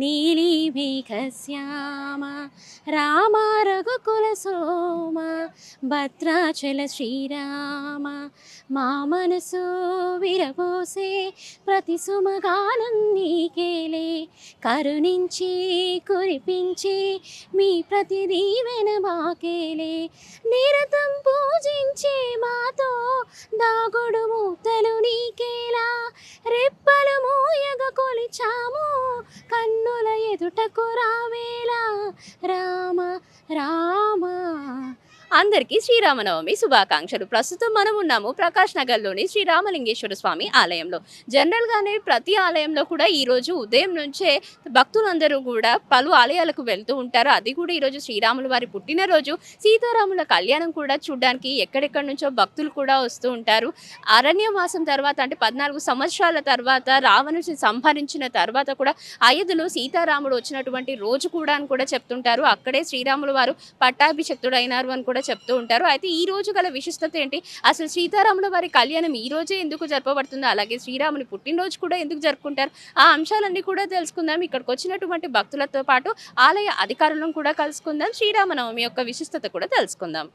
నీలిమేఘశ్యామ రామ రఘుకుల సోమ భద్రాచల శ్రీరామ మా మనసు విరబోసే ప్రతి సుమగానం నీకేలే కరుణించి కురిపించి మీ ప్రతి దీవెన మాకేలే నిరతం పూజించే మాతో దాగుడు మూతలు నీకేలా రెప్పలు మూయగ కొలిచాము కన్నుల ఎదుటకు రావేలా రామ రామ. అందరికీ శ్రీరామనవమి శుభాకాంక్షలు. ప్రస్తుతం మనం ఉన్నాము ప్రకాష్ నగర్లోని శ్రీరామలింగేశ్వర స్వామి ఆలయంలో. జనరల్గానే ప్రతి ఆలయంలో కూడా ఈరోజు ఉదయం నుంచే భక్తులందరూ కూడా పలు ఆలయాలకు వెళ్తూ ఉంటారు. అది కూడా ఈరోజు శ్రీరాముల వారి పుట్టినరోజు, సీతారాముల కళ్యాణం కూడా చూడడానికి ఎక్కడెక్కడి నుంచో భక్తులు కూడా వస్తూ ఉంటారు. అరణ్యవాసం తర్వాత అంటే 14 సంవత్సరాల తర్వాత రావణుని సంహరించిన తర్వాత కూడా అయోధ్యలో సీతారాముడు వచ్చినటువంటి రోజు కూడా అని కూడా చెప్తుంటారు. అక్కడే శ్రీరాముల వారు పట్టాభిషక్తుడైనారు అని కూడా చెప్తూ ఉంటారు. అయితే ఈ రోజు గల విశిష్టత ఏంటి, అసలు సీతారాముల వారి కళ్యాణం ఈ రోజే ఎందుకు జరపబడుతుందో, అలాగే శ్రీరాముని పుట్టినరోజు కూడా ఎందుకు జరుపుకుంటారు, ఆ అంశాలన్నీ కూడా తెలుసుకుందాం. ఇక్కడికి వచ్చినటువంటి భక్తులతో పాటు ఆలయ అధికారులను కూడా కలుసుకుందాం. శ్రీరామనవమి యొక్క విశిష్టత కూడా తెలుసుకుందాం.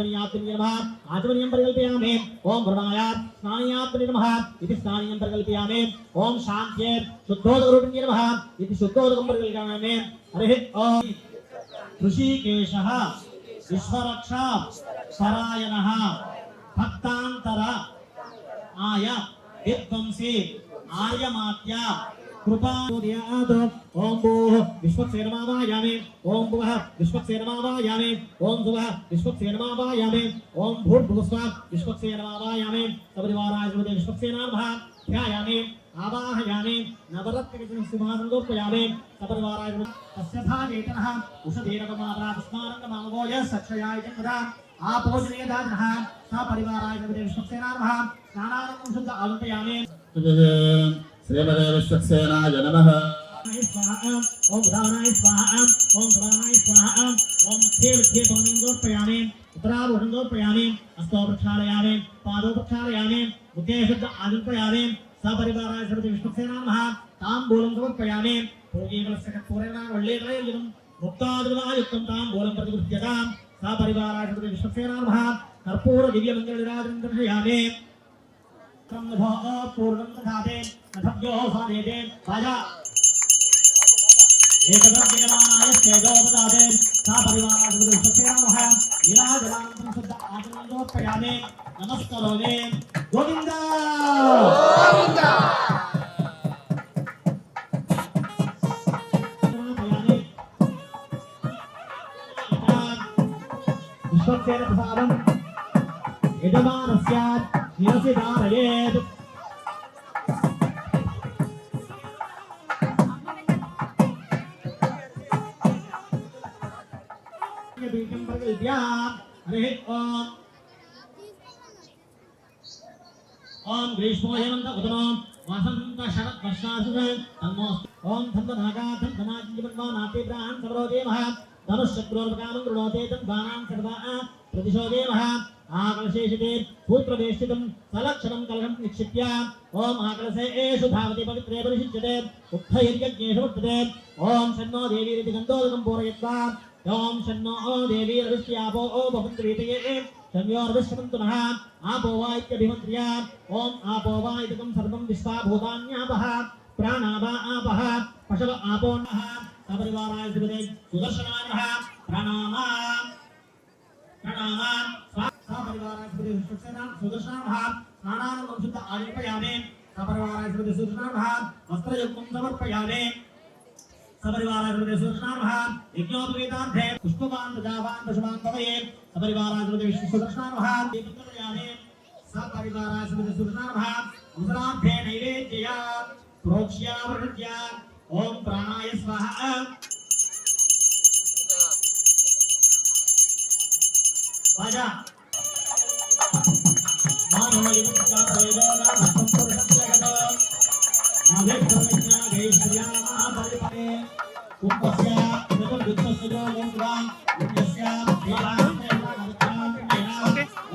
स्नानीयात्मने नमः आचमनीयं परिकल्पयामि ओम वरुणाय स्नानीयात्मने नमः इति स्नानीयं परिकल्पयामि ओम शान्त्यै शुद्धोदकरूपिणे नमः इति शुद्धोदकं परिकल्पयामि हरिः ओम ऋषिकेशः विश्वरक्षा परायणः भक्तांतर आय विध्वंसी आर्यमात्य कृपादोदयात् ओम भूः विश्वक्सेनमावायामि ओम भुवः विश्वक्सेनमावायामि ओम सुवः विश्वक्सेनमावायामि ओम भूर्भुवस्वः विश्वक्सेनमावायामि सपरिवाराय श्रीमते विश्वक्सेनामः ध्यायामि आवाहयामि नवरत्नविजयं सुभानन्दोपयामि सपरिवाराय तस्य भागेतनः उषधीरकमात्रास्मारङ्गमामवोय सक्षयाय जन्मदा आपोजनीयदानः सपरिवाराय श्रीमते विश्वक्सेनामः स्नानानन्दं शुद्ध आलम्पयामि श्रीमते विश्वक्सेनाय नमः ओम उदानाय स्वाहा ओम प्रदानाय स्वाहा ओम मध्ये पवनिन्दोपयामि उत्तराभूषन्दोपयामि हस्तो प्रक्षालयामि पादो प्रक्षालयामि मुखे शुद्ध आलम्पयामि सपरिवाराय श्रीमते विश्वक्सेनामः ताम्बूलं समर्पयामि भोगीकलस्य कर्पूरेण वल्लेकलयुतं मुक्ताद्रवायुक्तं ताम्बूलं प्रतिगृह्यतां सपरिवाराय श्रीमते विश्वक्सेनामः कर्पूर दिव्यमङ्गलराजं दर्शयामि पूर्णं दधाते नभ्यो साधेते राजा एकदर्जमानाय तेजोपदाते सपरिवाराय श्रीमते विश्वक्सेनामः नीलाजलानन्दं शुद्ध आचमनोपयामि नमस्करोमि गोविन्द गोविन्द विश्वक्सेन प्रसादं यजमानस्य शिरसि धारयेत् बीजं प्रकल्प्य हरिः ओम ग्रीष्मो हेमंत उदनो वसंत शरत् वर्षासु तन्नोस्तु ओम धन्वनागाधं धनाजिवन्वानाते प्राण सबरोदेवः धनुष्चक्रोर्वकामं गृणोते तद्वानां सर्वा प्रतिशोदेवः आकलशेषिते सूत्रवेष्टितं सलक्षणं कलहं निक्षिप्य ओम आकलसे एषु धावति पवित्रे परिशिच्यते उक्थैर्यज्ञेषु वर्तते ओम शन्नो देवीरिति गन्धोदकं पूरयित्वा ओम शन्नो देवीरविष्ट्यापो भवन्तु वीतये शम्योर्विश्वन्तु नः आपो वा इत्यभिमन्त्र्या ओम आपो वा इदकं सर्वं विश्वा भूतान्यापः प्राणावा आपः पशव आपो नः सपरिवाराय श्रीमते सुदर्शनाय नमः प्रणामा प्रणामा सपरिवाराय श्रीमते सुदर्शनाय नमः स्नानानन्दं शुद्ध आलिम्पयामि सपरिवाराय श्रीमते सुदर्शनाय नमः वस्त्रयुक्तं समर्पयामि सपरिवाराय श्रीमते सुदर्शनाय नमः यज्ञोपवीतार्थे पुष्पवान् प्रजावान् पशुवान् भवये सपरिवाराय श्रीमते सुदर्शनाय नमः दीपप्रयामि सपरिवाराय श्रीमते सुदर्शनाय नमः उत्तरार्थे नैवेद्यया प्रोक्ष्या वृष्ट्या ओम प्राणाय स्वाहा वाजा मानो युक्ता वेदना संपर्कं आवेक्षणज्ञा गैश्वर्या महापरिपरे कुम्भस्य नववित्तस्य लोकवा यस्य देवास्य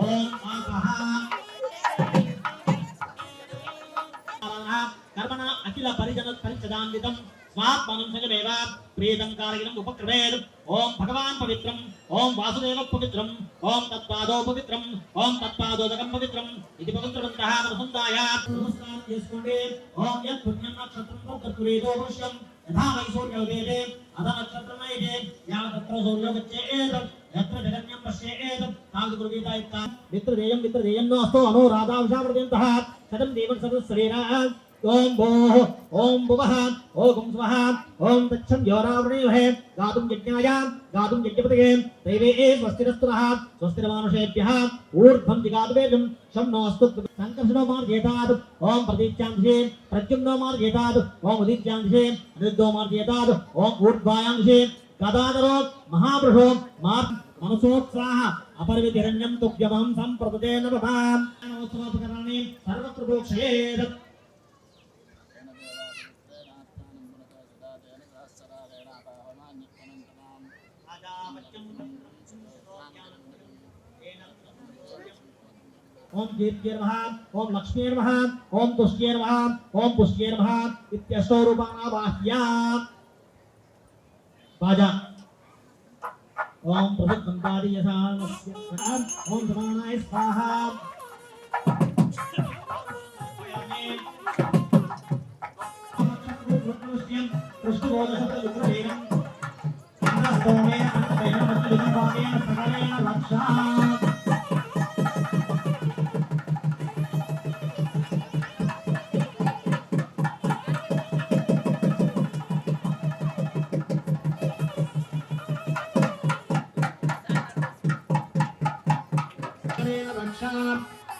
ओम आपः कर्मणा अखिल परिजन परिचदान्वितं स्वात्मनं संगमेव प्रीतं कारगिणम् उपक्रमेत् ओम भगवान् पवित्रम् ओम वासुदेव पवित्रम् ओम तत्पादो पवित्रम् ओम तत्पादोदकं पवित्रम् इति पवित्रवन्तः मनसुन्दाय नमस्कारं చేసుకోండి ओम यत् पुण्यं नक्षत्रं कर्तुरेतो पुरुषं यथा वै सूर्योदयते अथ नक्षत्रमयते यावत्र सूर्यो गच्छेत् यत्र जगन्यं पश्येत् तावद् इत्ता मित्रदेयं नोऽस्तो अनुराधांशावर्तन्तः सदं देवं सदस्सरीरः ओम भूः ओम भुवः ओम स्वः ओम तच्छं योरावृणीमहे गातुं यज्ञाय गातुं यज्ञपतये दैवे स्वस्तिरस्तु नः स्वस्तिरमानुषेभ्यः ऊर्ध्वं जिगातवेदं शं नोऽस्तु संकर्षणो मार्जेतात् ओम प्रतीच्यान्दिशे प्रद्युम्नो मार्जेतात् ओम उदीच्यान्दिशे अनिरुद्धो मार्जेतात् ओम ऊर्ध्वायान्दिशे गदाधरो महापुरुषो मनसोत्साह अपरिमितिरण्यं तुभ्यमहं सम्प्रदते नमः नमोत्सवोपकरणे सर्वत्र प्रोक्षयेत् ओम दीप्त्यर्मः ओम लक्ष्मीर्मः ओम तुष्टिर्मः ओम पुष्टिर्मः इत्यष्टो रूपाणां बाह्या बाजा ओम प्रभुत्वं पादीयसानस्य ओम समानाय स्वाहा कृष्णगोदशतविक्रमेण अन्तस्तोमेन अन्तमेन मध्यविभागेन सकलेन रक्षात्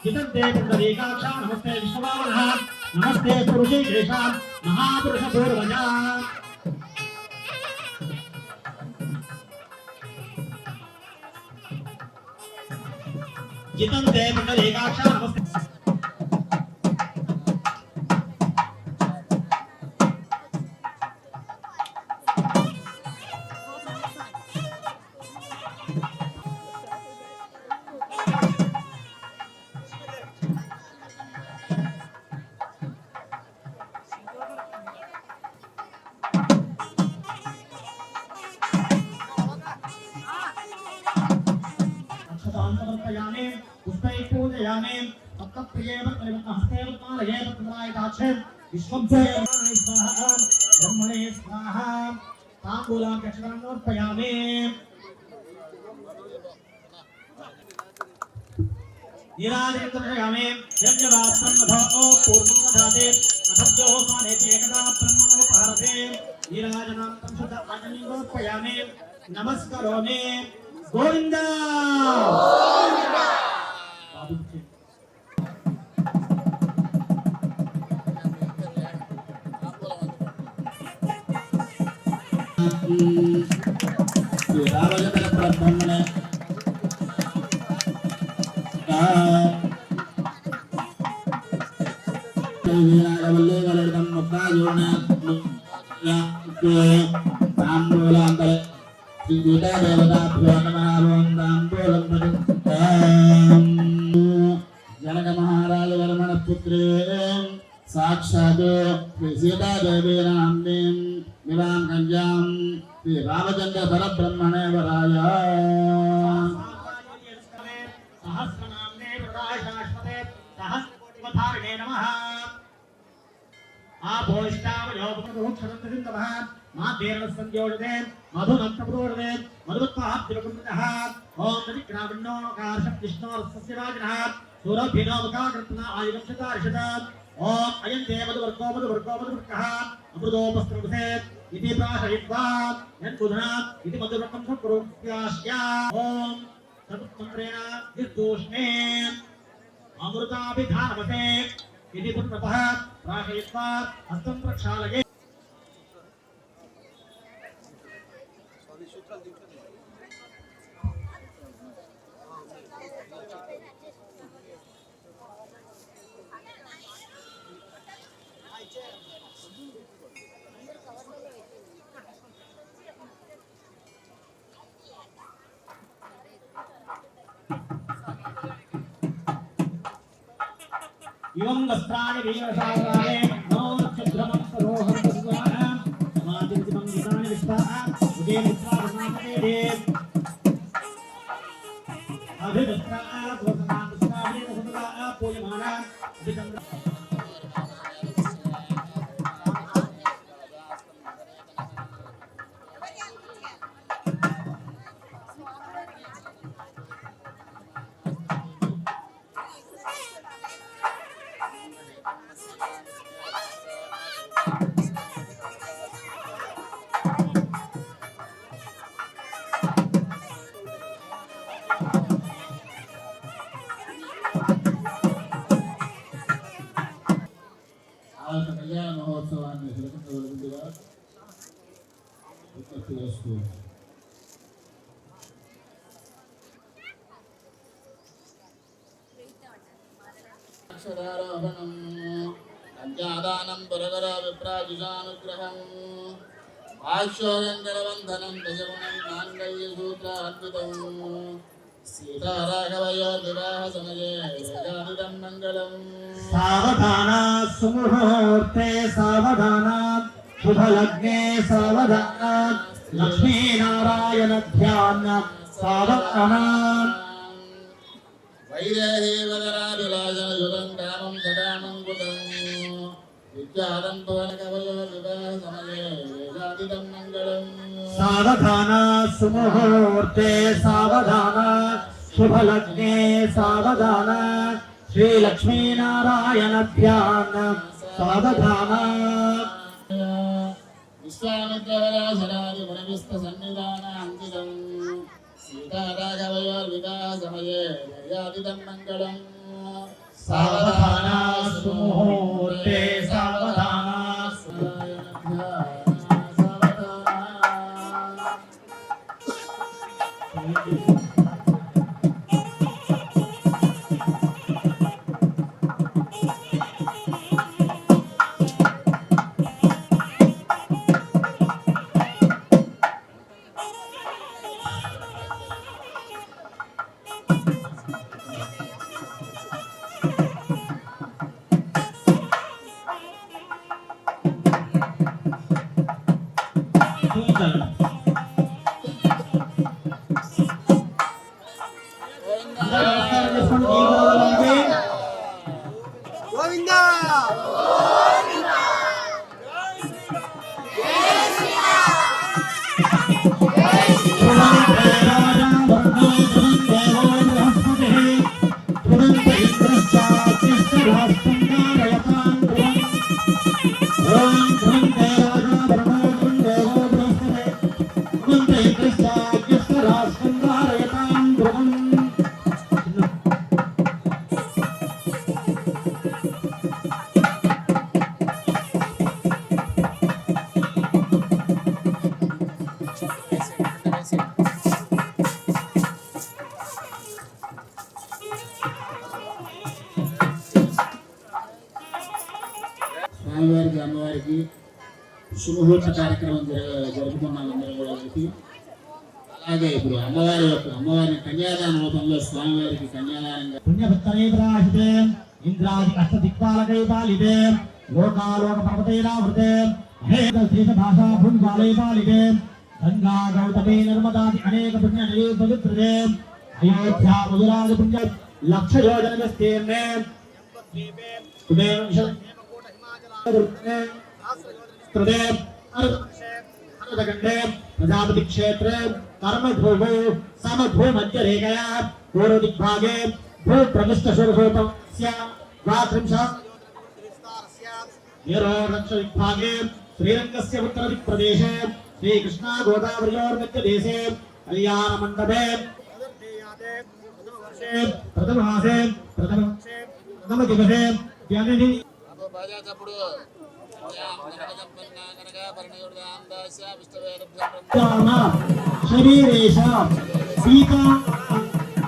जितन्ते पुण्डरीकाक्षा नमस्ते विश्ववामनः नमस्ते पुरुषेशेषां महापुरुषपूर्वजा जितन्ते पुण्डरीकाक्षा नमस्ते समर्पयामि पुष्पैः पूजयामि तत्प्रिये हस्ते पद्मालये पद्मरायदाक्षे विश्वम्भरे स्वाहा ब्रह्मणे स्वाहा ताम्बूलां दक्षिणां समर्पयामि नीराजनमर्पयामि यज्ञवात्रं मधो पूर्णं ददाते मधव्यो स्वानेति एकदा ब्रह्मणोपहरते नीराजनान्तं शुद्ध आजनीरोपयामि नमस्करोमि गोविंदा रावजतर ब्रह्मणे वल्ले वरदं मुक्तायोने ताम्बूलान्तरे श्रीगीता देवताभ्यो नमः ओं ताम्बूलं जनक महाराज वर्मणपुत्रे साक्षात् श्री सीता देवी नाम्नीं निवां कन्यां श्री रामचन्द्र परब्रह्मणे वराय सहस्रनाम्ने प्रदाय शाश्वते सहस्रकोटिवधारिणे नमः आभोष्टावयोपदोक्षरन्तसिन्दवः माध्येर्णसंयोजते मधुनक्तपुरोदे मधुत्वाब्धिरकुण्डः ॐ नदिग्राविण्णोकारशक्तिष्णोरस्यवाजिनः सूरभ्यनोमुखाकृत्ना आयुधक्षतार्षत ॐ अयं ते मधुवर्गो मधुवर्गः अमृतोपस्त्रमुसेत् इति प्राशयित्वा यन्बुधना इति मधुवर्गं सत्कुरुत्यास्या ॐ सतुत्मन्त्रेण निर्दोष्णे अमृताभिधानमते इति पुण्यतः प्राशयित्वा हस्तं प्रक्षालये इवं वस्त्राणि वीरशालाये नोक्षद्रमं सरोहं भगवान् समाधिं विधानि विश्वाः उदे मित्रावनामते अभिवस्त्राः गोसनामस्ताभि सदा पूयमाना अभिचन्द्र कल्याण महोत्सवाన్ని జరుపుకోవలసిందిగా విజ్ఞప్తి చేస్తూ అక్షరారోహణం పంచాదానం పురగర విప్రాజిషానుగ్రహం ఆశ్యోగంగరవంధనం దశగుణం మాంగళ్యసూత్రాన్వితం सीताराघवयो विवाह समये वेदानिदं मङ्गलम् सावधाना सुमुहूर्ते सावधाना शुभलग्ने सावधाना లక్ష్మీనారాయణ ధ్యాన సావధాన వైదేహీ వదనాభిలాషణ యుగం కామం సదామంకుతం విద్యాదం పవన కవయో వివాహ సమయే వేదాదిదం మంగళం సావధాన సుముహూర్తే సావధాన శుభలగ్నే సావధాన శ్రీ లక్ష్మీనారాయణ ధ్యాన సావధాన విశ్వామిత్రవరాశనాది మునివిస్త సన్నిధాన అంకితం సీతారాఘవయో వివాహ సమయే వేదాదిదం మంగళం సావధాన సుముహూర్తే సావధాన స్వామివారికి అమ్మవారికి శుభముహూర్త కార్యక్రమం జరుపుకున్నాం అందరం కూడా కలిసి. అలాగే ఇప్పుడు అమ్మవారిని కన్యాదాన రూపంలో స్వామివారికి కన్యాదానంగా పుణ్యభక్తనేత్రాహితే ఇంద్రాది అష్టదిక్పాలకై పాలితే లోకాలోక పర్వతైరావృతే దేశ భాషా భూమిపాలై పాలితే గంగా గౌతమి నర్మదాది అనేక పుణ్య నదీ పవిత్రతే అయోధ్యా మధురాది పుణ్య లక్ష యోజన విస్తీర్ణే प्रजापति क्षेत्र कर्म भूभो समभू मध्य रेखया पूर्व दिग्भागे भू प्रविष्ट शुरभूतस्य दिग्भागे श्रीरंगस्य उत्तर दिक्प्रदेशे श्री कृष्णा गोदावरीयोर्मध्य देशे कल्याण मंडपे प्रथम मासे प्रथम दिवसे ज्ञानिधि शरीरेश सीता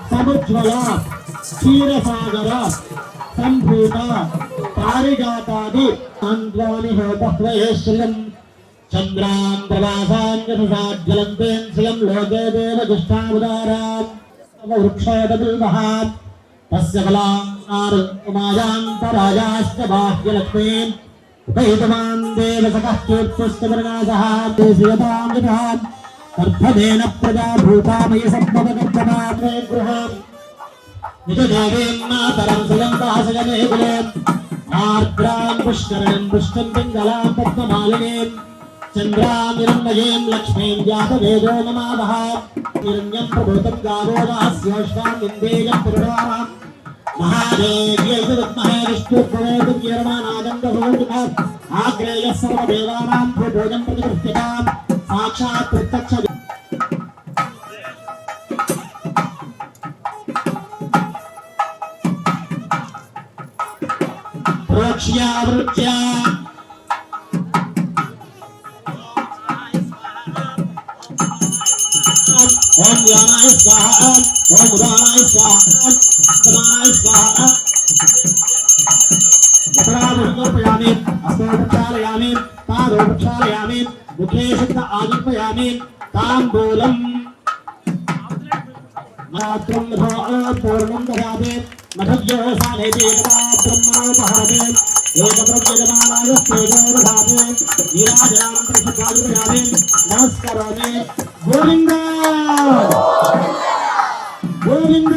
समुज्वल क्षीरसागर संभूत पारिजातादि आन्द्वानि होतह्वयेश्वरं चन्द्रां प्रवासान्यसाज्जलन्तेन श्रियं लोके देव जुष्टावदारां वृक्षोदबिल्वः तस्य फलानारुमायान्तराजाश्च बाह्यलक्ष्मीम् उपैतवान् देवसखः कीर्तिस्तवर्णासः देशयतां विधान् कर्धनेन प्रजा भूतामयि सम्भवकर्तमात्रे गृहाम् निजदेवीं मातरं सुगन्धासयने कुलेम् आर्द्रां पुष्करणीं पुष्टिं पिङ्गलां पद्ममालिनीं चन्द्रां निरण्मयीं लक्ष्मीं जातवेदो नमावः हिरण्यं प्रभूतं गावो दास्योष्टां इन्देयं पुरुषाः महादेव्यै विद्महे विष्णुर्भवेदुर्यमानादन्दभवतिमः आग्रेयः सर्वदेवानां भूभोजं प्रतिगृह्यतां साक्षात् प्रत्यक्ष प्रोक्ष्यावृत्या ओम ज्ञानाय स्वाहा ओम उदानाय स्वाहा समानाय स्वाहा अपराधोपयामि हस्तोपचारयामि पादोपचारयामि मुखे शुद्ध आदिपयामि ताम्बूलम् मात्रं पूर्णं ददामि मठज्यो सानेति एकदा ब्रह्मणोपहारे ఏకప్రజ్ఞమానాయ తేజోవధాతే నీరాజనాం పరిశుద్ధాయుర్యామే నమస్కరామి గోవింద గోవింద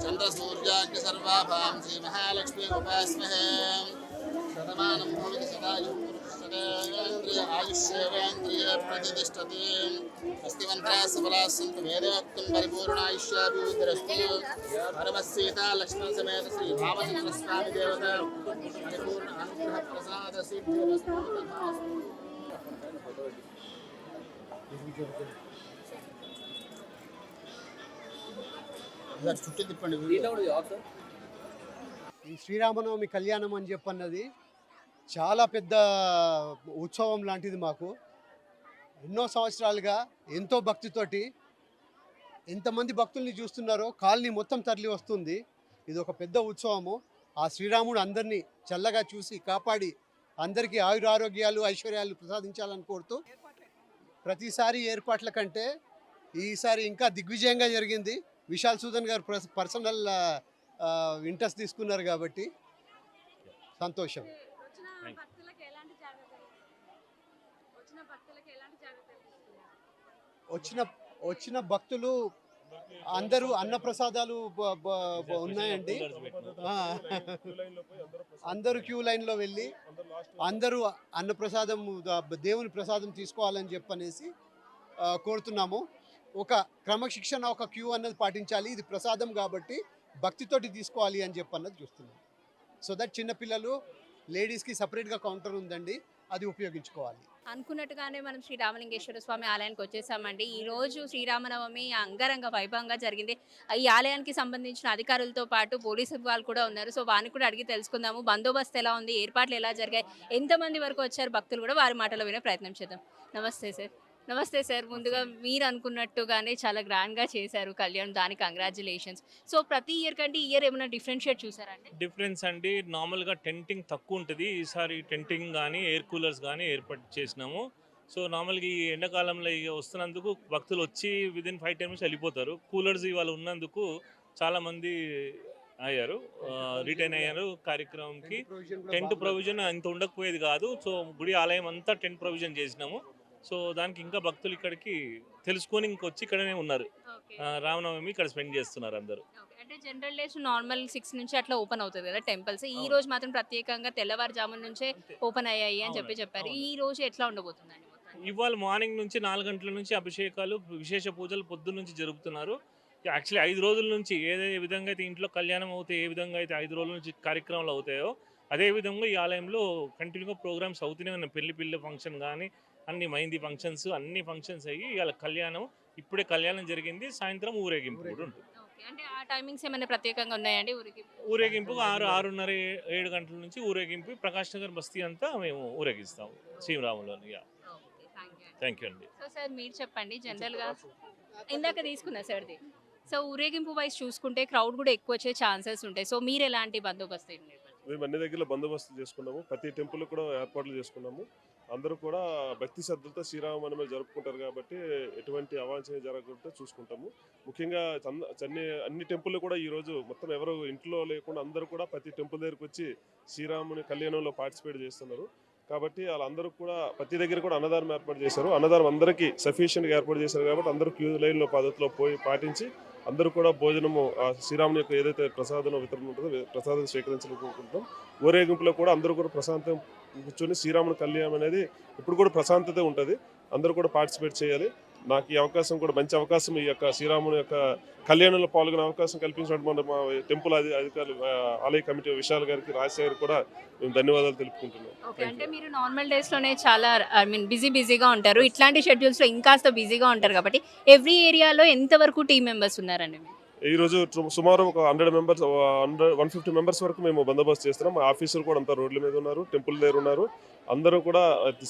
चंद्रसूर्याग्नि सर्वाभां श्री महालक्ष्मी उपास्महे शतमानं भवति सदा आयुष्येवेन्द्रिय प्रतिष्ठति अस्तिमन्त्रा सबला सन्तु वेदोक्तं परिपूर्णायुष्याभिवृद्धिरस्तु परमसीता लक्ष्मण समेत श्री रामचंद्र स्वामी देवता परिपूर्ण अनुग्रह प्रसाद सिद्धिरस्तु तथास्तु। చుట్టూ తిప్పండి. ఈ శ్రీరామనవమి కళ్యాణం అని చెప్పన్నది చాలా పెద్ద ఉత్సవం లాంటిది. మాకు ఎన్నో సంవత్సరాలుగా ఎంతో భక్తితోటి ఎంతమంది భక్తుల్ని చూస్తున్నారో కాలనీ మొత్తం తరలి వస్తుంది. ఇది ఒక పెద్ద ఉత్సవము. ఆ శ్రీరాముడు అందరినీ చల్లగా చూసి కాపాడి అందరికీ ఆయురారోగ్యాలు ఐశ్వర్యాలు ప్రసాదించాలని కోరుతూ ప్రతిసారి ఏర్పాట్ల కంటే ఈసారి ఇంకా దిగ్విజయంగా జరిగింది. విశాల్ సూదన్ గారు పర్సనల్ ఇంట్రెస్ట్ తీసుకున్నారు కాబట్టి సంతోషం. వచ్చిన భక్తులు అందరూ అన్నప్రసాదాలు ఉన్నాయండి. అందరూ క్యూ లైన్లో వెళ్ళి అందరూ అన్నప్రసాదం దేవుని ప్రసాదం తీసుకోవాలని చెప్పనేసి కోరుతున్నాము. ఒక క్రమశిక్షణ ఒక క్యూ అన్నది పాటించాలి. ఇది ప్రసాదం కాబట్టి భక్తితోటి తీసుకోవాలి అని చెప్పన్నది చూస్తున్నాం. సో దట్ చిన్నపిల్లలు లేడీస్కి సపరేట్గా కౌంటర్ ఉందండి, అది ఉపయోగించుకోవాలి. అనుకున్నట్టుగానే మనం శ్రీ రామలింగేశ్వర స్వామి ఆలయానికి వచ్చేసామండి. ఈ రోజు శ్రీరామనవమి అంగరంగ వైభవంగా జరిగింది. ఈ ఆలయానికి సంబంధించిన అధికారులతో పాటు పోలీసు వాళ్ళు కూడా ఉన్నారు. సో వారిని కూడా అడిగి తెలుసుకుందాము. బందోబస్తు ఎలా ఉంది, ఏర్పాట్లు ఎలా జరిగాయి, ఎంతమంది వరకు వచ్చారు భక్తులు కూడా వారి మాటలో వినే ప్రయత్నం చేద్దాం. నమస్తే సార్. నమస్తే సార్. ముందుగా మీరు అనుకున్నట్టుగానే చాలా గ్రాండ్గా చేశారు కళ్యాణ్, దానికి కంగ్రాచులేషన్స్. సో ప్రతి ఇయర్ కంటే ఈ ఇయర్ ఏమైనా డిఫరెన్షియేట్ చూసారండి? డిఫరెన్స్ అండి, నార్మల్గా టెంటింగ్ తక్కువ ఉంటుంది. ఈసారి టెంటింగ్ కానీ ఎయిర్ కూలర్స్ కానీ ఏర్పాటు చేసినాము. సో నార్మల్గా ఈ ఎండాకాలంలో వస్తున్నందుకు భక్తులు వచ్చి విదిన్ 5-10 minutes వెళ్ళిపోతారు. కూలర్స్ ఇవాళ ఉన్నందుకు చాలామంది అయ్యారు, రిటైన్ అయ్యారు కార్యక్రమంకి. టెంట్ ప్రొవిజన్ అంత ఉండకపోయేది కాదు. సో గుడి ఆలయం అంతా టెంట్ ప్రొవిజన్ చేసినాము. సో దానికి ఇంకా భక్తులు ఇక్కడికి తెలుసుకొని ఇంకొచ్చి ఇక్కడనే ఉన్నారు. రామనవమి ఇక్కడ స్పెండ్ చేస్తున్నారు అందరూ. అంటే జనరల్ డేస్ నార్మల్ 6 నుంచి అట్లా ఓపెన్ అవుతుంది కదా టెంపుల్స్. ఈ రోజు మాత్రం ప్రత్యేకంగా తెల్లవారుజామున నుంచే ఓపెన్ అయ్యాయి అని చెప్పారు. ఈ రోజు ఎట్లా ఉండబోతుందండి? ఇవాళ మార్నింగ్ నుంచి 4 గంటల నుంచి అభిషేకాలు, విశేష పూజలు పొద్దున్న నుంచి జరుపుతున్నారు. యాక్చువల్లీ 5 రోజుల నుంచి ఏ విధంగా అయితే ఇంట్లో కళ్యాణం అవుతాయి, ఏ విధంగా అయితే 5 రోజుల నుంచి కార్యక్రమాలు అవుతాయో అదేవిధంగా ఈ ఆలయంలో కంటిన్యూగా ప్రోగ్రామ్స్ అవుతూనే ఉన్నాయి. పెళ్లి ఫంక్షన్ కానీ అన్ని మైంది ఫంక్షన్స్, అన్ని ఫంక్షన్స్ అయ్యి ఇవాళ కళ్యాణం, ఇప్పుడే కళ్యాణం జరిగింది. సాయంత్రం ఊరేగింపు కూడా ఉంటుంది. అంటే ఆ టైమింగ్స్ ఏమైనా ప్రత్యేకంగా ఉన్నాయండి? ఊరేగింపు 6:30, 7 గంటల నుంచి ఊరేగింపు ప్రకాష్ నగర్ బస్తీ అంతా మేము ఊరేగిస్తాం శ్రీరాములోని. థ్యాంక్ యూ అండి. సో సార్ మీరు చెప్పండి, జనరల్గా ఇందాక తీసుకున్నా సార్ది. సో ఊరేగింపు వైజ్ చూసుకుంటే క్రౌడ్ కూడా ఎక్కువ వచ్చే ఛాన్సెస్ ఉంటాయి. సో మీరు ఎలాంటి బందోబస్తు? మేము అన్ని దగ్గర బందోబస్తు చేసుకున్నాము. ప్రతి టెంపుల్ కూడా ఏర్పాట్లు చేసుకున్నాము. అందరూ కూడా భక్తి శ్రద్ధలతో శ్రీరామనవమి జరుపుకుంటారు కాబట్టి ఎటువంటి అవాంఛనీయం జరగకుండా చూసుకుంటాము. ముఖ్యంగా అన్ని టెంపుల్ కూడా ఈరోజు మొత్తం ఎవరు ఇంట్లో లేకుండా అందరూ కూడా ప్రతి టెంపుల్ దగ్గరికి వచ్చి శ్రీరాముని కళ్యాణంలో పార్టిసిపేట్ చేస్తున్నారు. కాబట్టి వాళ్ళందరూ కూడా ప్రతి దగ్గర కూడా అన్నదానం ఏర్పాటు చేశారు. అన్నదానం అందరికీ సఫిషియెంట్గా ఏర్పాటు చేశారు కాబట్టి అందరూ క్యూ లైన్లో పద్ధతిలో పాటించి అందరూ కూడా భోజనము శ్రీరాముని యొక్క ఏదైతే ప్రసాదం వితరణ ఉంటుందో ప్రసాదం స్వీకరించాలనుకుంటున్నాం. ఊరేగింపులో కూడా అందరూ కూడా ప్రశాంతం కూర్చొని శ్రీరాముని కళ్యాణం అనేది ఇప్పుడు కూడా ప్రశాంతత ఉంటుంది. అందరూ కూడా పార్టిసిపేట్ చేయాలి. నాకు ఈ అవకాశం కూడా మంచి అవకాశం, ఈ యొక్క శ్రీరాముని యొక్క కళ్యాణంలో పాల్గొనే అవకాశం కల్పించినటువంటి మా టెంపుల్ అధికారులు, ఆలయ కమిటీ విశాల్ గారికి, రాజశేఖర్ కూడా మేము ధన్యవాదాలు తెలుపుకుంటున్నాం. అంటే మీరు నార్మల్ డేస్ లోనే చాలా బిజీగా ఉంటారు, ఇట్లాంటి షెడ్యూల్స్ లో ఇంకాస్త బిజీగా ఉంటారు కాబట్టి ఎవ్రీ ఏరియాలో ఎంత వరకు టీం మెంబర్స్ ఉన్నారండి? ఈ రోజు సుమారు ఒక 100 మెంబర్స్, 150 మెంబర్స్ వరకు మేము బందోబస్తు చేస్తున్నాం. మా ఆఫీసర్ కూడా అంతా రోడ్ల మీద ఉన్నారు, టెంపుల్ దగ్గర ఉన్నారు. అందరూ కూడా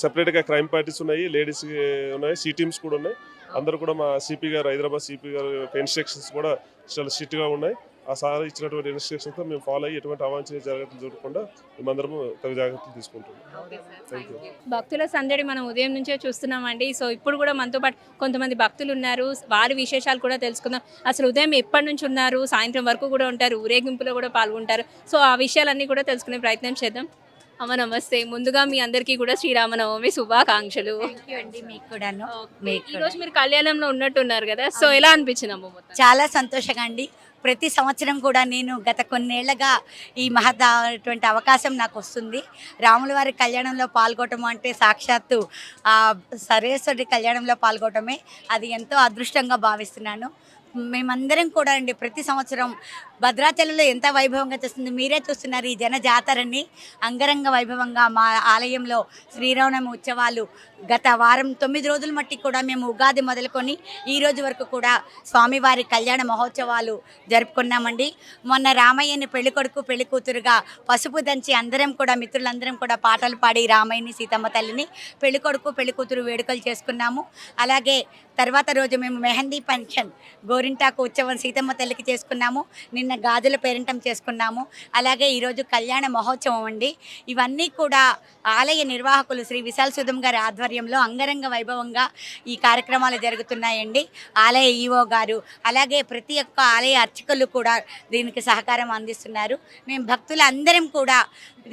సెపరేట్గా క్రైమ్ పార్టీస్ ఉన్నాయి, లేడీస్ ఉన్నాయి, సి టీమ్స్ కూడా ఉన్నాయి. అందరూ కూడా మా సిపి గారు, హైదరాబాద్ సిపి గారు ఇన్స్ట్రక్షన్స్ కూడా చాలా స్ట్రిక్ట్గా ఉన్నాయి. ఆ సార్ ఇచ్చినటువంటి ఇన్స్ట్రక్షన్స్తో మేము ఫాలో అయ్యి ఎటువంటి అవాంఛనీయ జాగ్రత్తలు జరగకుండా మేమందరము తగు జాగ్రత్తలు తీసుకుంటున్నాం. Thank you. భక్తుల సందడి మనం ఉదయం నుంచే చూస్తున్నామండి. సో ఇప్పుడు కూడా మనతో పాటు కొంతమంది భక్తులు ఉన్నారు, వారి విశేషాలు కూడా తెలుసుకుందాం. అసలు ఉదయం ఎప్పటి నుంచి ఉన్నారు, సాయంత్రం వరకు కూడా ఉంటారు, ఊరేగింపులో కూడా పాల్గొంటారు. సో ఆ విషయాలన్నీ కూడా తెలుసుకునే ప్రయత్నం చేద్దాం. అమ్మ నమస్తే. ముందుగా మీ అందరికీ కూడా శ్రీరామనవమి శుభాకాంక్షలు. మీకు కూడాను. ఈ రోజు మీరు కళ్యాణంలో ఉన్నట్టున్నారు కదా, సో ఎలా అనిపించింది అమ్మ? చాలా సంతోషంగా అండి. ప్రతి సంవత్సరం కూడా నేను గత కొన్నేళ్లుగా ఈ మహత్తరమైనటువంటి అవకాశం నాకు వస్తుంది. రాముల వారి కళ్యాణంలో పాల్గొనడం అంటే సాక్షాత్తు సర్వేశ్వరుడి కళ్యాణంలో పాల్గొనడమే. అది ఎంతో అదృష్టంగా భావిస్తున్నాను. మేమందరం కూడా అండి ప్రతి సంవత్సరం భద్రాచలంలో ఎంత వైభవంగా చేస్తుంది, మీరే చూస్తున్నారు. ఈ జన జాతరని అంగరంగ వైభవంగా మా ఆలయంలో శ్రీరామనవమి ఉత్సవాలు గత వారం 9 రోజుల మట్టి కూడా మేము ఉగాది మొదలుకొని ఈ రోజు వరకు కూడా స్వామివారి కళ్యాణ మహోత్సవాలు జరుపుకున్నామండి. మొన్న రామయ్యని పెళ్ళికొడుకు పెళ్లి కూతురుగా పసుపు దంచి అందరం కూడా మిత్రులందరం కూడా పాటలు పాడి రామయ్యని సీతమ్మ తల్లిని పెళ్ళికొడుకు పెళ్లి కూతురు వేడుకలు చేసుకున్నాము. అలాగే తర్వాత రోజు మేము మెహందీ ఫంక్షన్ గోరింటాకు ఉత్సవం సీతమ్మ తల్లికి చేసుకున్నాము. నిన్న గాజుల పేరంటం చేసుకున్నాము. అలాగే ఈరోజు కళ్యాణ మహోత్సవం అండి. ఇవన్నీ కూడా ఆలయ నిర్వాహకులు శ్రీ విశాల్ సుధం గారి ఆధ్వర్యంలో అంగరంగ వైభవంగా ఈ కార్యక్రమాలు జరుగుతున్నాయండి. ఆలయ ఈవో గారు అలాగే ప్రతి ఒక్క ఆలయ అర్చకులు కూడా దీనికి సహకారం అందిస్తున్నారు. మేము భక్తులందరం కూడా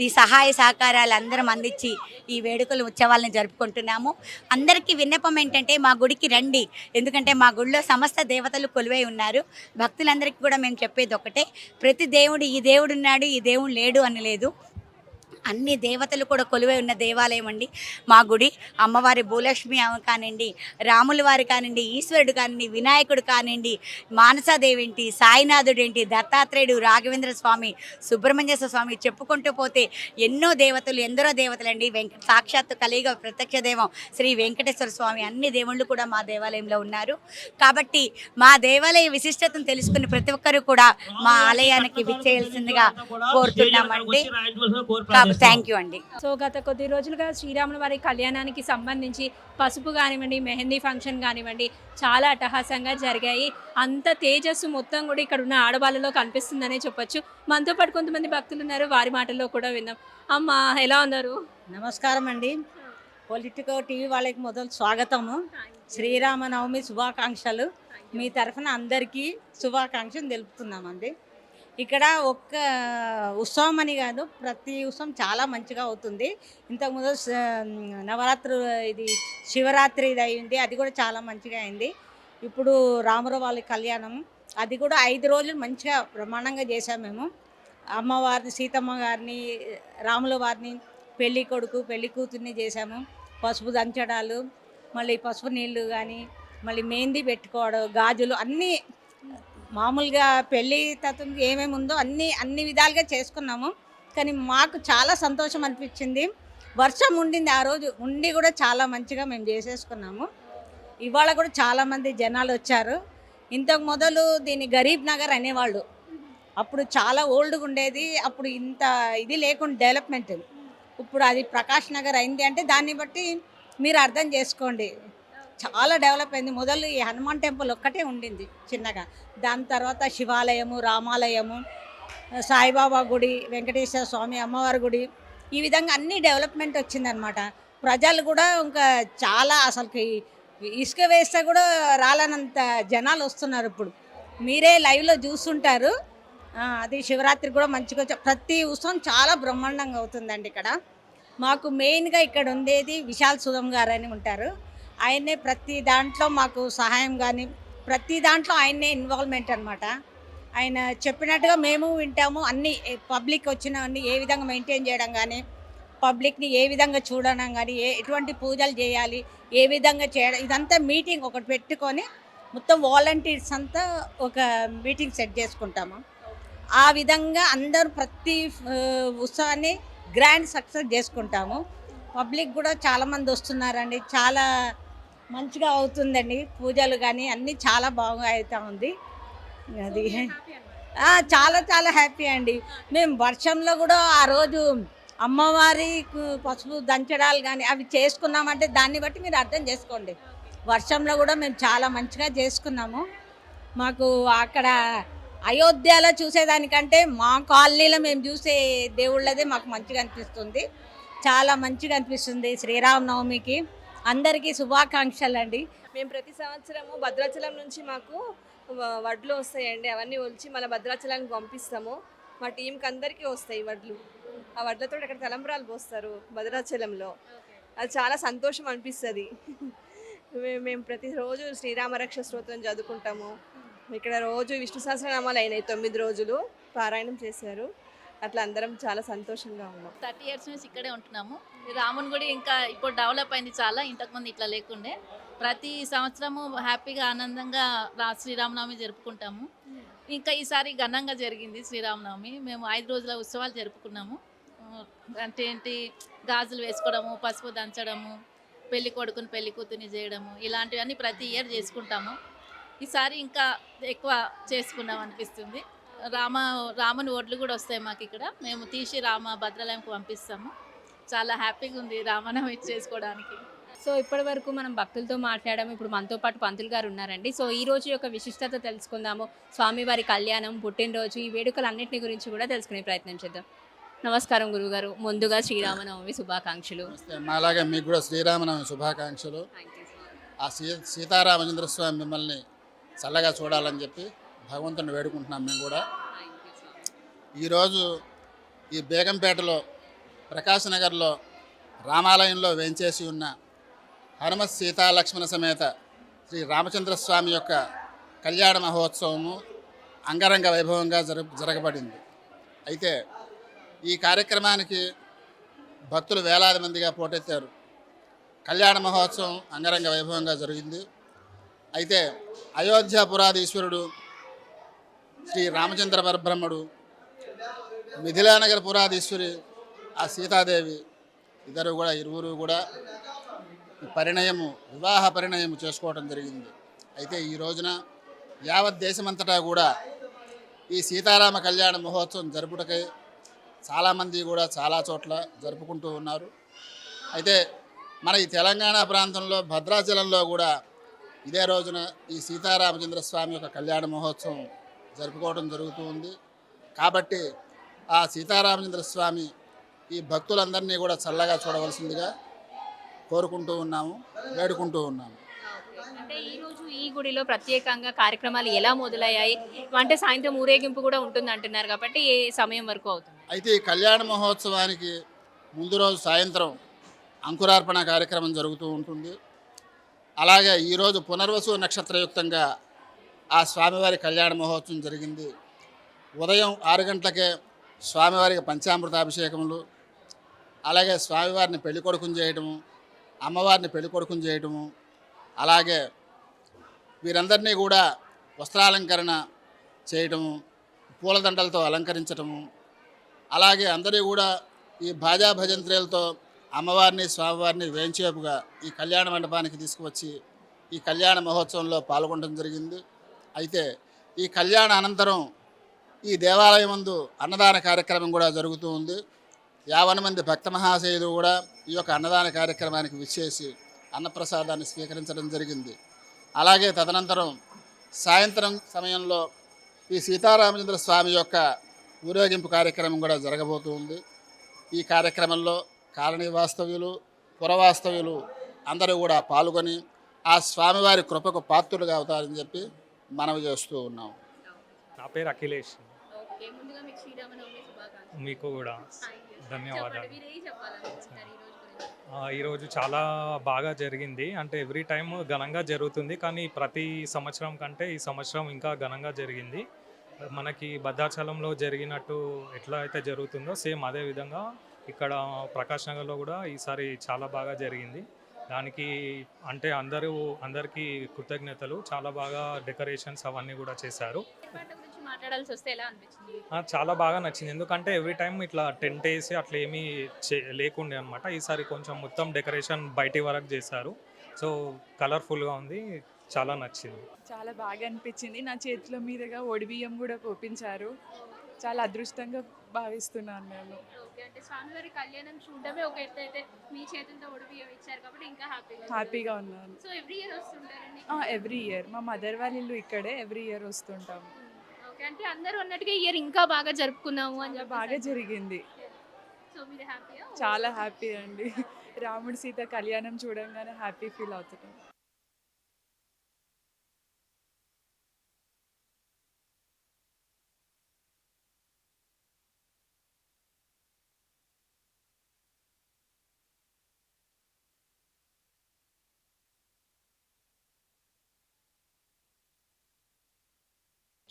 ఈ సహాయ సహకారాలు అందరం అందించి ఈ వేడుకలు ఉత్సవాలను జరుపుకుంటున్నాము. అందరికీ విన్నపం ఏంటంటే మా గుడికి రండి, ఎందుకంటే మా గుడిలో సమస్త దేవతలు కొలువై ఉన్నారు. భక్తులందరికీ కూడా మేము చెప్పేది ఒకటే, ప్రతి దేవుడు ఈ దేవుడు ఉన్నాడు ఈ దేవుడు లేడు అని లేదు, అన్ని దేవతలు కూడా కొలువై ఉన్న దేవాలయం అండి మా గుడి. అమ్మవారి భూలక్ష్మి కానివ్వండి, రాముల వారు కానివ్వండి, ఈశ్వరుడు కానివ్వండి, వినాయకుడు కానివ్వండి, మానసాదేవి ఏంటి, సాయినాథుడు ఏంటి, దత్తాత్రేయుడు, రాఘవేంద్ర స్వామి, సుబ్రహ్మణ్యేశ్వర స్వామి, చెప్పుకుంటూ పోతే ఎన్నో దేవతలు ఎందరో దేవతలండి. సాక్షాత్తు కలియుగ ప్రత్యక్ష దైవం శ్రీ వెంకటేశ్వర స్వామి, అన్ని దేవుళ్ళు కూడా మా దేవాలయంలో ఉన్నారు. కాబట్టి మా దేవాలయ విశిష్టతను తెలుసుకుని ప్రతి ఒక్కరూ కూడా మా ఆలయానికి విచ్చేయాల్సిందిగా కోరుతున్నామండి. థ్యాంక్ యూ అండి. సో గత కొద్ది రోజులుగా శ్రీరాముల వారి కళ్యాణానికి సంబంధించి పసుపు కానివ్వండి, మెహందీ ఫంక్షన్ కానివ్వండి చాలా అట్టహాసంగా జరిగాయి. అంత తేజస్సు మొత్తం కూడా ఇక్కడ ఉన్న ఆడవాళ్ళలో కనిపిస్తుందనే చెప్పొచ్చు. మనతో పాటు కొంతమంది భక్తులు ఉన్నారు, వారి మాటల్లో కూడా విందాం. అమ్మ ఎలా ఉన్నారు? నమస్కారం అండి. పొలిటికో టీవీ వాళ్ళకి మొదలు స్వాగతము. శ్రీరామనవమి శుభాకాంక్షలు. మీ తరఫున అందరికీ శుభాకాంక్షలు తెలుపుతున్నామండి. ఇక్కడ ఒక్క ఉత్సవం అని కాదు, ప్రతి ఉత్సవం చాలా మంచిగా అవుతుంది. ఇంతకుముందు నవరాత్రి ఇది శివరాత్రి ఇది అయింది, అది కూడా చాలా మంచిగా అయింది. ఇప్పుడు రాముల వాళ్ళ కళ్యాణం అది కూడా 5 రోజులు మంచిగా బ్రహ్మాండంగా చేసాం మేము. అమ్మవారిని సీతమ్మ గారిని రాముల వారిని పెళ్ళి కొడుకు పెళ్ళి కూతుర్ని చేసాము. పసుపు దంచడాలు, మళ్ళీ పసుపు నీళ్ళు కానీ, మళ్ళీ మెహందీ పెట్టుకోవడం, గాజులు అన్నీ మామూలుగా పెళ్ళి తత్వం ఏమేమి ఉందో అన్ని విధాలుగా చేసుకున్నాము. కానీ మాకు చాలా సంతోషం అనిపించింది. వర్షం ఉండింది ఆ రోజు, ఉండి కూడా చాలా మంచిగా మేము చేసేసుకున్నాము. ఇవాళ కూడా చాలామంది జనాలు వచ్చారు. ఇంతకు మొదలు దీన్ని గరీబ్ నగర్ అనేవాళ్ళు. అప్పుడు చాలా ఓల్డ్గా ఉండేది, అప్పుడు ఇంత ఇది లేకుండా డెవలప్మెంట్. ఇప్పుడు అది ప్రకాష్ నగర్ అయింది అంటే దాన్ని బట్టి మీరు అర్థం చేసుకోండి, చాలా డెవలప్ అయింది. మొదలు ఈ హనుమాన్ టెంపుల్ ఒక్కటే ఉండింది చిన్నగా, దాని తర్వాత శివాలయము, రామాలయము, సాయిబాబా గుడి, వెంకటేశ్వర స్వామి, అమ్మవారి గుడి, ఈ విధంగా అన్ని డెవలప్మెంట్ వచ్చిందనమాట. ప్రజలు కూడా ఇంకా చాలా అసలుకి ఇసుక వేస్తే కూడా రాలనంత జనాలు వస్తున్నారు. ఇప్పుడు మీరే లైవ్లో చూస్తుంటారు. అది శివరాత్రి కూడా మంచిగా ప్రతి ఉత్సవం చాలా బ్రహ్మాండంగా అవుతుందండి. ఇక్కడ మాకు మెయిన్గా ఇక్కడ ఉండేది విశాల్ సుధం గారు అని ఉంటారు. ఆయనే ప్రతి దాంట్లో మాకు సహాయం కానీ ప్రతి దాంట్లో ఆయనే ఇన్వాల్వ్మెంట్ అనమాట. ఆయన చెప్పినట్టుగా మేము వింటాము. అన్ని పబ్లిక్ వచ్చినవన్నీ ఏ విధంగా మెయింటైన్ చేయడం కానీ, పబ్లిక్ని ఏ విధంగా చూడడం కానీ, ఎటువంటి పూజలు చేయాలి, ఏ విధంగా చేయడం, ఇదంతా మీటింగ్ ఒకటి పెట్టుకొని మొత్తం వాలంటీర్స్ అంతా ఒక మీటింగ్ సెట్ చేసుకుంటాము. ఆ విధంగా అందరూ ప్రతి ఉత్సవాన్ని గ్రాండ్ సక్సెస్ చేసుకుంటాము. పబ్లిక్ కూడా చాలామంది వస్తున్నారండి, చాలా మంచిగా అవుతుందండి. పూజలు కానీ అన్నీ చాలా బాగా అవుతూ ఉంది. అది చాలా చాలా హ్యాపీ అండి. మేము వర్షంలో కూడా ఆ రోజు అమ్మవారి పసుపు దంచడాలు కానీ అవి చేసుకున్నామంటే దాన్ని బట్టి మీరు అర్థం చేసుకోండి. వర్షంలో కూడా మేము చాలా మంచిగా చేసుకున్నాము. మాకు అక్కడ అయోధ్యలో చూసేదానికంటే మా కాలనీలో మేము చూసే దేవుళ్ళదే మాకు మంచిగా అనిపిస్తుంది, చాలా మంచిగా అనిపిస్తుంది. శ్రీరామనవమికి అందరికీ శుభాకాంక్షలు అండి. మేము ప్రతి సంవత్సరము భద్రాచలం నుంచి మాకు వడ్లు వస్తాయండి, అవన్నీ ఒలిచి మళ్ళీ భద్రాచలానికి పంపిస్తాము. మా టీంకి అందరికీ వస్తాయి వడ్లు. ఆ వడ్లతో అక్కడ తలంబ్రాలు పోస్తారు భద్రాచలంలో. అది చాలా సంతోషం అనిపిస్తుంది. మేము ప్రతిరోజు శ్రీరామరక్ష స్తోత్రం చదువుకుంటాము. ఇక్కడ రోజు విష్ణు సహస్రనామాలు అయినాయి 9 రోజులు పారాయణం చేశారు. అట్లా అందరం చాలా సంతోషంగా ఉన్నాం. 30 ఇయర్స్ నుంచి ఇక్కడే ఉంటున్నాము. ఈ రాముని గుడి ఇంకా ఇప్పుడు డెవలప్ అయింది చాలా. ఇంతకుముందు ఇట్లా లేకుండే. ప్రతి సంవత్సరము హ్యాపీగా ఆనందంగా శ్రీరామనవమి జరుపుకుంటాము. ఇంకా ఈసారి ఘనంగా జరిగింది శ్రీరామనవమి. మేము 5 రోజుల ఉత్సవాలు జరుపుకున్నాము. అంటే ఏంటి, గాజులు వేసుకోవడము, పసుపు దంచడము, పెళ్లి కొడుకుని పెళ్లి కూతుర్ని చేయడము, ఇలాంటివన్నీ ప్రతి ఇయర్ చేసుకుంటాము. ఈసారి ఇంకా ఎక్కువ చేసుకున్నాం అనిపిస్తుంది. రాముని ఒడ్లు కూడా వస్తాయి మాకు ఇక్కడ. మేము తీసి భద్రాలయంకి పంపిస్తాము. చాలా హ్యాపీగా ఉంది రామనవమి చేసుకోవడానికి. సో ఇప్పటి వరకు మనం భక్తులతో మాట్లాడాము. ఇప్పుడు మనతో పాటు పంతులు గారు ఉన్నారండి. సో ఈ రోజు యొక్క విశిష్టత తెలుసుకుందాము. స్వామివారి కళ్యాణం, పుట్టినరోజు, ఈ వేడుకలన్నింటిని గురించి కూడా తెలుసుకునే ప్రయత్నం చేద్దాం. నమస్కారం గురువుగారు. ముందుగా శ్రీరామనవమి శుభాకాంక్షలు. అలాగే మీకు కూడా శ్రీరామనవమి శుభాకాంక్షలు. ఆ సీతారామచంద్ర స్వామి మిమ్మల్ని చల్లగా చూడాలని చెప్పి భగవంతుని వేడుకుంటున్నాం మేము కూడా. ఈరోజు ఈ బేగంపేటలో ప్రకాశ్ నగర్లో రామాలయంలో వేంచేసి ఉన్న హనుమత్ సీతా లక్ష్మణ సమేత శ్రీ రామచంద్ర స్వామి యొక్క కళ్యాణ మహోత్సవము అంగరంగ వైభవంగా జరగబడింది. అయితే ఈ కార్యక్రమానికి భక్తులు వేలాది మందిగా పోటెత్తారు. కళ్యాణ మహోత్సవం అంగరంగ వైభవంగా జరిగింది. అయితే అయోధ్యాపురాధీశ్వరుడు శ్రీ రామచంద్ర పరబ్రహ్మడు, మిథిలానగర పురాధీశ్వరి ఆ సీతాదేవి ఇరువురు కూడా వివాహ పరిణయము చేసుకోవడం జరిగింది. అయితే ఈ రోజున యావత్ దేశమంతటా కూడా ఈ సీతారామ కళ్యాణ మహోత్సవం జరుపుటకై చాలామంది కూడా చాలా చోట్ల జరుపుకుంటూ ఉన్నారు. అయితే మన ఈ తెలంగాణ ప్రాంతంలో భద్రాచలంలో కూడా ఇదే రోజున ఈ సీతారామచంద్ర స్వామి యొక్క కళ్యాణ మహోత్సవం జరుపుకోవడం జరుగుతూ ఉంది. కాబట్టి ఆ సీతారామచంద్ర స్వామి ఈ భక్తులందరినీ కూడా చల్లగా చూడవలసిందిగా కోరుకుంటూ ఉన్నాము, వేడుకుంటూ ఉన్నాము. అంటే ఈ రోజు ఈ గుడిలో ప్రత్యేకంగా కార్యక్రమాలు ఎలా మొదలయ్యాయి? అంటే సాయంత్రం ఊరేగింపు కూడా ఉంటుంది అంటున్నారు కాబట్టి ఏ సమయం వరకు అవుతుంది? అయితే ఈ కళ్యాణ మహోత్సవానికి ముందు రోజు సాయంత్రం అంకురార్పణ కార్యక్రమం జరుగుతూ ఉంటుంది. అలాగే ఈరోజు పునర్వసు నక్షత్రయుక్తంగా ఆ స్వామివారి కళ్యాణ మహోత్సవం జరిగింది. ఉదయం 6 గంటలకే స్వామివారికి పంచామృతాభిషేకములు, అలాగే స్వామివారిని పెళ్ళికొడుకుని చేయటము, అమ్మవారిని పెళ్ళికొడుకుని చేయటము, అలాగే వీరందరినీ కూడా వస్త్రాలంకరణ చేయటము, పూలదండలతో అలంకరించటము, అలాగే అందరూ కూడా ఈ భాజా భజంత్రీలతో అమ్మవారిని స్వామివారిని వేంచేపుగా ఈ కళ్యాణ మండపానికి తీసుకువచ్చి ఈ కళ్యాణ మహోత్సవంలో పాల్గొనడం జరిగింది. అయితే ఈ కళ్యాణ అనంతరం ఈ దేవాలయం నందు అన్నదాన కార్యక్రమం కూడా జరుగుతూ ఉంది. 50 మంది భక్త మహాశయులు కూడా ఈ యొక్క అన్నదాన కార్యక్రమానికి విచ్చేసి అన్నప్రసాదాన్ని స్వీకరించడం జరిగింది. అలాగే తదనంతరం సాయంత్రం సమయంలో ఈ సీతారామచంద్ర స్వామి యొక్క ఊరేగింపు కార్యక్రమం కూడా జరగబోతూ ఉంది. ఈ కార్యక్రమంలో కాలనీ వాస్తవ్యులు, పురవాస్తవ్యులు అందరూ కూడా పాల్గొని ఆ స్వామివారి కృపకు పాత్రులుగా అవుతారని చెప్పి మనవి చేస్తూ ఉన్నాం. నా పేరు అఖిలేష్. మీకు కూడా ధన్యవాదాలు. ఈరోజు చాలా బాగా జరిగింది. అంటే ఎవ్రీ టైం ఘనంగా జరుగుతుంది, కానీ ప్రతి సంవత్సరం కంటే ఈ సంవత్సరం ఇంకా ఘనంగా జరిగింది. మనకి భద్రాచలంలో జరిగినట్టు ఎట్లా అయితే జరుగుతుందో సేమ్ అదే విధంగా ఇక్కడ ప్రకాష్ నగర్లో కూడా ఈసారి చాలా బాగా జరిగింది. దానికి అంటే అందరికీ కృతజ్ఞతలు. చాలా బాగా డెకరేషన్స్ అవన్నీ కూడా చేశారు. మాట్లాడాల్సి వస్తే ఎలా అనిపించింది? చాలా బాగా నచ్చింది. ఎందుకంటే ఎవ్రీ టైం ఇట్లా టెంట్ వేసి అట్లా ఏమీ లేకుండే అనమాట. ఈసారి కొంచెం మొత్తం డెకరేషన్ బయటి వరకు చేశారు. సో కలర్ఫుల్గా ఉంది, చాలా నచ్చింది. చాలా బాగా అనిపించింది. నా చేతుల మీదుగా ఒడిబియ్యం కూడా పోపించారు. చాలా అదృష్టంగా భావిస్తున్నాను నేను. అంటే స్వామివారి కళ్యాణం చూడడమే ఒక ఎత్తు అయితే మీ చేతులతో ఒడిబియ్యం ఇచ్చారు కాబట్టి ఇంకా హ్యాపీగా ఉన్నాను. సో ఎవ్రీ ఇయర్ వస్తుంటారండి? ఎవ్రీ ఇయర్ మా మదర్ వాళ్ళ ఇల్లు ఇక్కడే. ఎవ్రీ ఇయర్ వస్తుంటాము. అంటే అందరూ అన్నట్టుగా ఇయర్ ఇంకా బాగా జరుపుకున్నాము అని బాగా జరిగింది. సో మీరు హ్యాపీయా? చాలా హ్యాపీ అండి. రాముడి సీత కళ్యాణం చూడంగానే హ్యాపీ ఫీల్ అవుతున్నాం.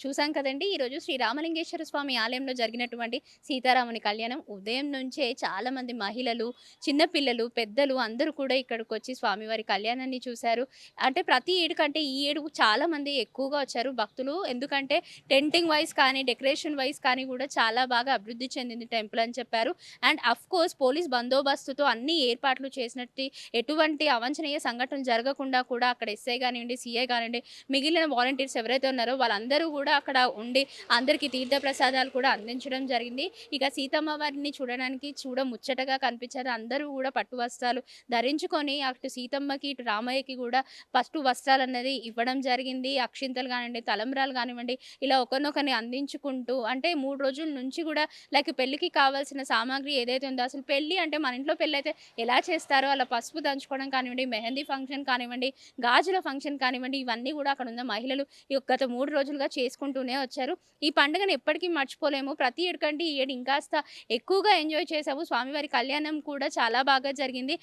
చూసాం కదండి ఈరోజు శ్రీ రామలింగేశ్వర స్వామి ఆలయంలో జరిగినటువంటి సీతారాముని కళ్యాణం. ఉదయం నుంచే చాలామంది మహిళలు, చిన్నపిల్లలు, పెద్దలు అందరూ కూడా ఇక్కడికి వచ్చి స్వామివారి కళ్యాణాన్ని చూశారు. అంటే ప్రతి ఏడు కంటే ఈ ఏడు చాలామంది ఎక్కువగా వచ్చారు భక్తులు. ఎందుకంటే టెంటింగ్ వైజ్ కానీ, డెకరేషన్ వైజ్ కానీ కూడా చాలా బాగా అభివృద్ధి చెందింది టెంపుల్ అని చెప్పారు. అండ్ అఫ్ కోర్స్ పోలీస్ బందోబస్తుతో అన్ని ఏర్పాట్లు చేసినట్టు ఎటువంటి అవాంఛనీయ సంఘటనలు జరగకుండా కూడా అక్కడ ఎస్ఐ కానివ్వండి, సిఐ కానివ్వండి, మిగిలిన వాలంటీర్స్ ఎవరైతే ఉన్నారో వాళ్ళందరూ కూడా అక్కడ ఉండి అందరికీ తీర్థ ప్రసాదాలు కూడా అందించడం జరిగింది. ఇక సీతమ్మ వారిని చూడడానికి ముచ్చటగా కనిపించారు. అందరూ కూడా పట్టు వస్త్రాలు ధరించుకొని అటు సీతమ్మకి ఇటు రామయ్యకి కూడా పట్టు వస్త్రాలు అన్నది ఇవ్వడం జరిగింది. అక్షింతలు కానివ్వండి, తలంబ్రాలు కానివ్వండి, ఇలా ఒకరినొకరిని అందించుకుంటూ అంటే 3 రోజుల నుంచి కూడా లైక్ పెళ్లికి కావాల్సిన సామాగ్రి ఏదైతే ఉందో, అసలు పెళ్లి అంటే మన ఇంట్లో పెళ్ళి అయితే ఎలా చేస్తారో అలా పసుపు దంచుకోవడం కానివ్వండి, మెహందీ ఫంక్షన్ కానివ్వండి, గాజుల ఫంక్షన్ కానివ్వండి, ఇవన్నీ కూడా అక్కడ ఉన్న మహిళలు గత 3 రోజులుగా చేసుకుంటూనే వచ్చారు. ఈ పండుగను ఎప్పటికీ మర్చిపోలేము. ప్రతి ఏడు కంటే ఈ ఏడు ఇంకాస్త ఎక్కువగా ఎంజాయ్ చేసాము. స్వామివారి కళ్యాణం కూడా చాలా బాగా జరిగింది.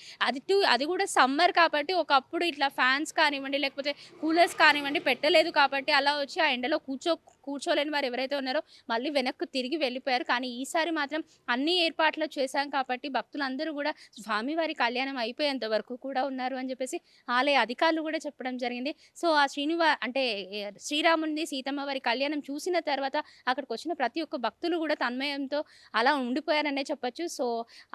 అది కూడా సమ్మర్ కాబట్టి ఒకప్పుడు ఇట్లా ఫ్యాన్స్ కానివ్వండి, లేకపోతే కూలర్స్ కానివ్వండి పెట్టలేదు కాబట్టి అలా వచ్చి ఆ ఎండలో కూర్చోలేని వారు ఎవరైతే ఉన్నారో మళ్ళీ వెనక్కు తిరిగి వెళ్ళిపోయారు. కానీ ఈసారి మాత్రం అన్ని ఏర్పాట్లు చేశాం కాబట్టి భక్తులందరూ కూడా స్వామివారి కళ్యాణం అయిపోయేంత వరకు కూడా ఉన్నారు అని చెప్పేసి ఆలయ అధికారులు కూడా చెప్పడం జరిగింది. సో ఆ అంటే శ్రీరాముని సీతమ్మ వారి కళ్యాణం చూసిన తర్వాత అక్కడికి వచ్చిన ప్రతి ఒక్క భక్తులు కూడా తన్మయంతో అలా ఉండిపోయారనే చెప్పొచ్చు. సో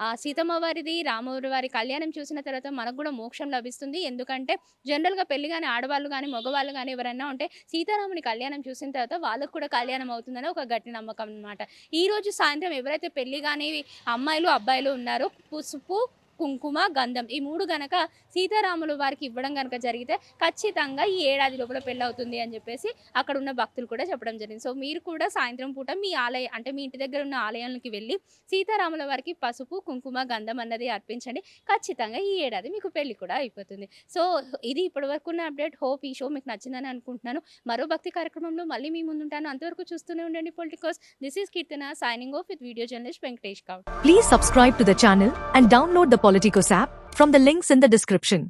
ఆ సీతమ్మ వారిది రాముడి వారి కళ్యాణం చూసిన తర్వాత మనకు కూడా మోక్షం లభిస్తుంది. ఎందుకంటే జనరల్గా పెళ్లి కానీ ఆడవాళ్ళు కానీ మగవాళ్ళు కానీ ఎవరైనా ఉంటే సీతారాముని కళ్యాణం చూసిన తర్వాత వాళ్ళకు కూడా కళ్యాణం అవుతుందని ఒక గట్టి నమ్మకం అనమాట. ఈరోజు సాయంత్రం ఎవరైతే పెళ్లి కానీ అమ్మాయిలు అబ్బాయిలు ఉన్నారో పసుపు, కుంకుమ, గంధం ఈ 3 గనక సీతారాములు వారికి ఇవ్వడం కనుక జరిగితే ఖచ్చితంగా ఈ ఏడాది లోపల పెళ్ళి అవుతుంది అని చెప్పేసి అక్కడ ఉన్న భక్తులు కూడా చెప్పడం జరిగింది. సో మీరు కూడా సాయంత్రం పూట మీ మీ ఇంటి దగ్గర ఉన్న ఆలయానికి వెళ్ళి సీతారాముల వారికి పసుపు, కుంకుమ, గంధం అన్నది అర్పించండి. ఖచ్చితంగా ఈ ఏడాది మీకు పెళ్లి కూడా అయిపోతుంది. సో ఇది ఇప్పటి వరకు ఉన్న అప్డేట్. హోప్ ఈ షో మీకు నచ్చిందని అనుకుంటున్నాను. మరో భక్తి కార్యక్రమంలో మళ్ళీ మీ ముందుంటాను. అంతవరకు చూస్తూనే ఉండండి Politicos. This is Keerthana signing off with video journalist Venkatesh Goud. Please subscribe to the channel and download the Politicos app from the links in the description.